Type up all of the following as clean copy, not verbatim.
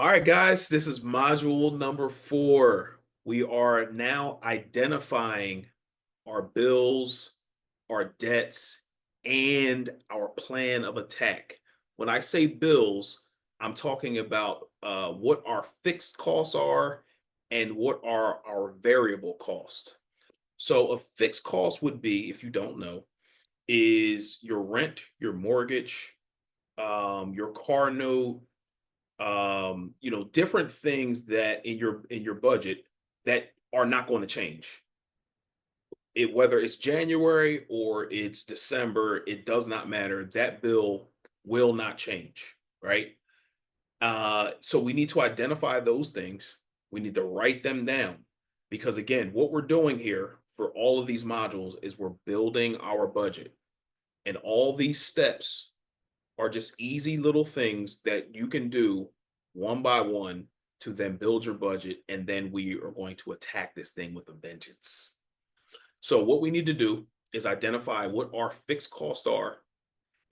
All right, guys, this is module number 4. We are now identifying our bills, our debts, and our plan of attack. When I say bills, I'm talking about what our fixed costs are and what are our variable costs. So, a fixed cost would be, if you don't know, is your rent, your mortgage, your car note, different things that in your budget that are not going to change. It whether it's January or it's December, it does not matter. That bill will not change, right? So we need to identify those things. We need to write them down because again, what we're doing here for all of these modules is we're building our budget, and all these steps are just easy little things that you can do one by one to then build your budget. And then we are going to attack this thing with a vengeance. So, what we need to do is identify what our fixed costs are.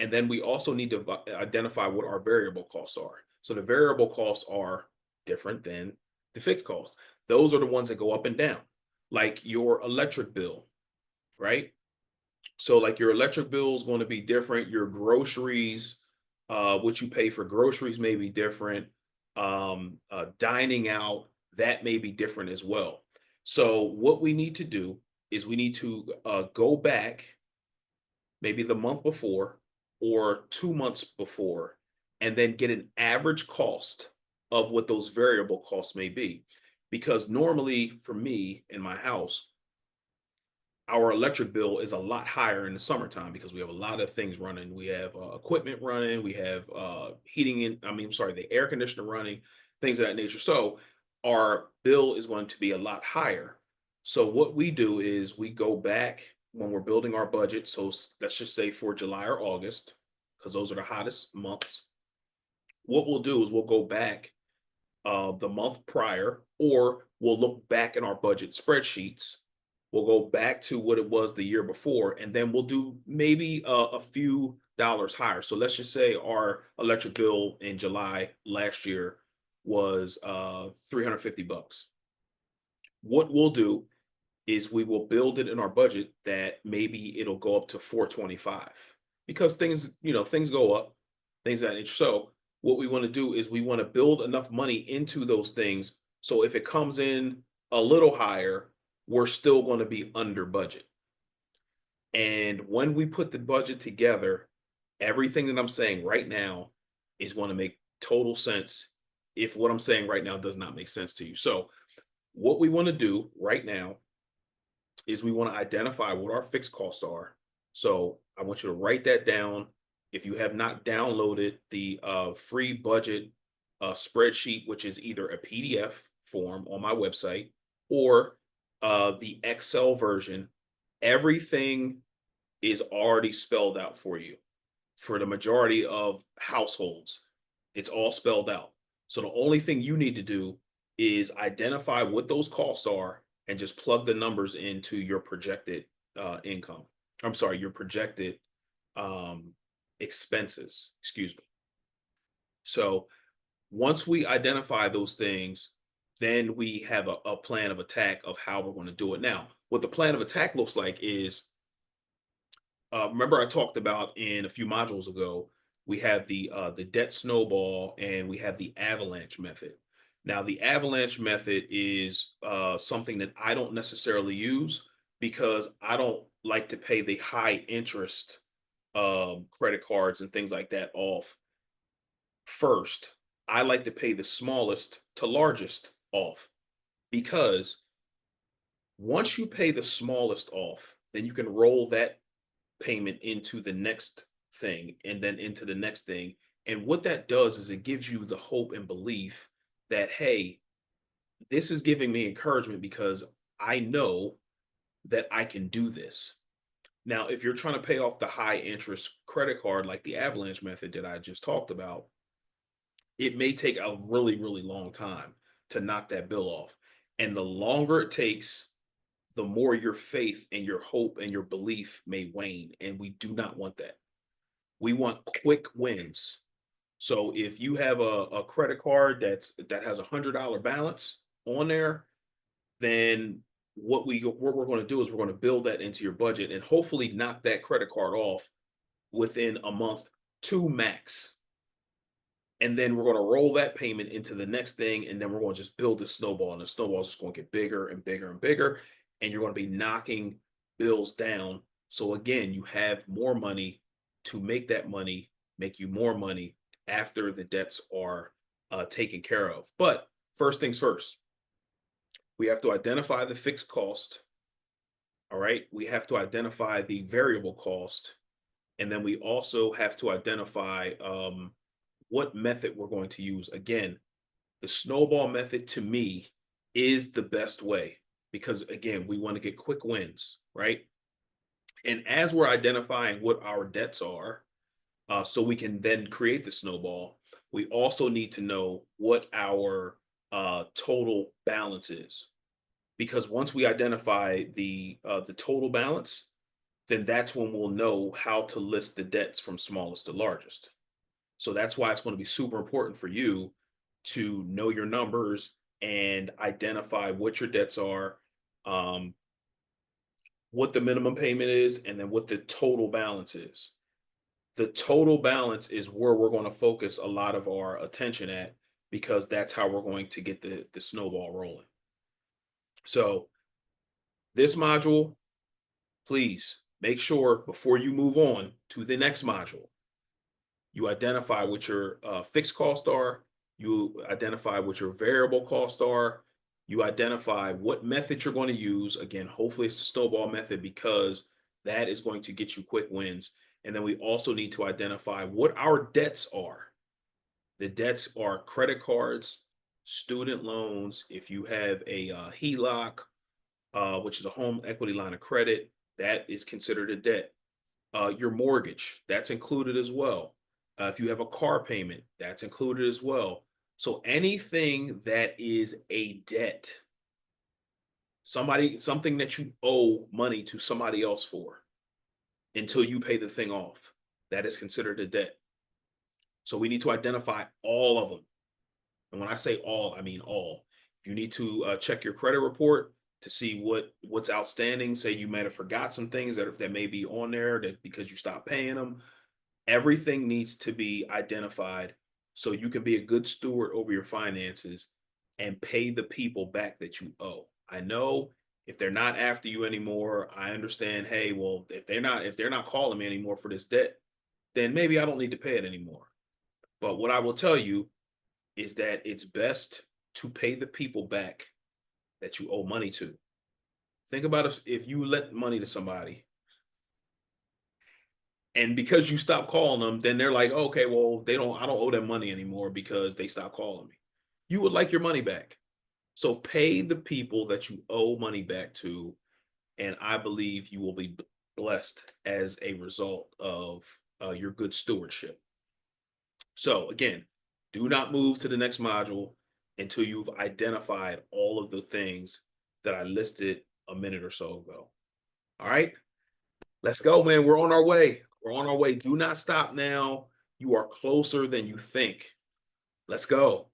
And then we also need to identify what our variable costs are. So, the variable costs are different than the fixed costs. Those are the ones that go up and down, like your electric bill, right? So like your electric bill is going to be different. Your groceries, what you pay for groceries may be different. Dining out, that may be different as well. So what we need to do is we need to go back maybe the month before or 2 months before, and then get an average cost of what those variable costs may be. Because normally for me in my house, our electric bill is a lot higher in the summertime because we have a lot of things running. We have equipment running, we have heating in, I mean, sorry, the air conditioner running, things of that nature. So our bill is going to be a lot higher. So what we do is we go back when we're building our budget. So let's just say for July or August, because those are the hottest months. What we'll do is we'll go back the month prior, or we'll look back in our budget spreadsheets. We'll go back to what it was the year before, and then we'll do maybe a few dollars higher. So let's just say our electric bill in July last year was 350 bucks. What we'll do is we will build it in our budget that maybe it'll go up to 425 because things go up, things of that nature. So what we want to do is we want to build enough money into those things. So if it comes in a little higher, we're still going to be under budget. And when we put the budget together, everything that I'm saying right now is going to make total sense if what I'm saying right now does not make sense to you. So what we want to do right now is we want to identify what our fixed costs are. So I want you to write that down. If you have not downloaded the free budget spreadsheet, which is either a PDF form on my website or the Excel version, everything is already spelled out for you. For the majority of households, it's all spelled out. So the only thing you need to do is identify what those costs are and just plug the numbers into your projected income. I'm sorry, your projected um, expenses. Excuse me. So once we identify those things, then we have a plan of attack of how we're going to do it. Now, what the plan of attack looks like is remember I talked about in a few modules ago, we have the debt snowball and we have the avalanche method. Now, the avalanche method is something that I don't necessarily use because I don't like to pay the high interest credit cards and things like that off first. I like to pay the smallest to largest off because once you pay the smallest off, then you can roll that payment into the next thing and then into the next thing. And what that does is it gives you the hope and belief that, hey, this is giving me encouragement because I know that I can do this. Now, if you're trying to pay off the high interest credit card, like the avalanche method that I just talked about, it may take a really, really long time to knock that bill off. And the longer it takes, the more your faith and your hope and your belief may wane. And we do not want that. We want quick wins. So if you have a credit card that has $100 balance on there, then what we're going to do is we're going to build that into your budget and hopefully knock that credit card off within a month, two max. And then we're going to roll that payment into the next thing, and then we're going to just build this snowball, and the snowball is just going to get bigger and bigger and bigger, and you're going to be knocking bills down. So again, you have more money to make that money make you more money after the debts are taken care of. But first things first, we have to identify the fixed cost. All right, we have to identify the variable cost, and then we also have to identify what method we're going to use. Again, the snowball method to me is the best way because, again, we want to get quick wins, right? And as we're identifying what our debts are, so we can then create the snowball, we also need to know what our total balance is. Because once we identify the total balance, then that's when we'll know how to list the debts from smallest to largest. So that's why it's going to be super important for you to know your numbers and identify what your debts are, um, what the minimum payment is, and then what the total balance is. The total balance is where we're going to focus a lot of our attention at because that's how we're going to get the snowball rolling. So this module, please make sure before you move on to the next module, you identify what your fixed costs are, you identify what your variable costs are, you identify what method you're going to use. Again, hopefully it's the snowball method because that is going to get you quick wins. And then we also need to identify what our debts are. The debts are credit cards, student loans. If you have a HELOC, which is a home equity line of credit, that is considered a debt. Your mortgage, that's included as well. If you have a car payment, that's included as well. So anything that is a debt, something that you owe money to somebody else for until you pay the thing off, that is considered a debt. So we need to identify all of them. And when I say all, I mean all. If you need to check your credit report to see what's outstanding, say you might have forgot some things that may be on there that because you stopped paying them, everything needs to be identified so you can be a good steward over your finances and pay the people back that you owe. I know if they're not after you anymore, I understand, hey, well, if they're not calling me anymore for this debt, then maybe I don't need to pay it anymore. But what I will tell you is that it's best to pay the people back that you owe money to. Think about if you lent money to somebody and because you stop calling them, then they're like, okay, well, I don't owe them money anymore because they stopped calling me. You would like your money back. So pay the people that you owe money back to, and I believe you will be blessed as a result of your good stewardship. So again, do not move to the next module until you've identified all of the things that I listed a minute or so ago. All right, let's go, man. We're on our way. We're on our way. Do not stop now. You are closer than you think. Let's go.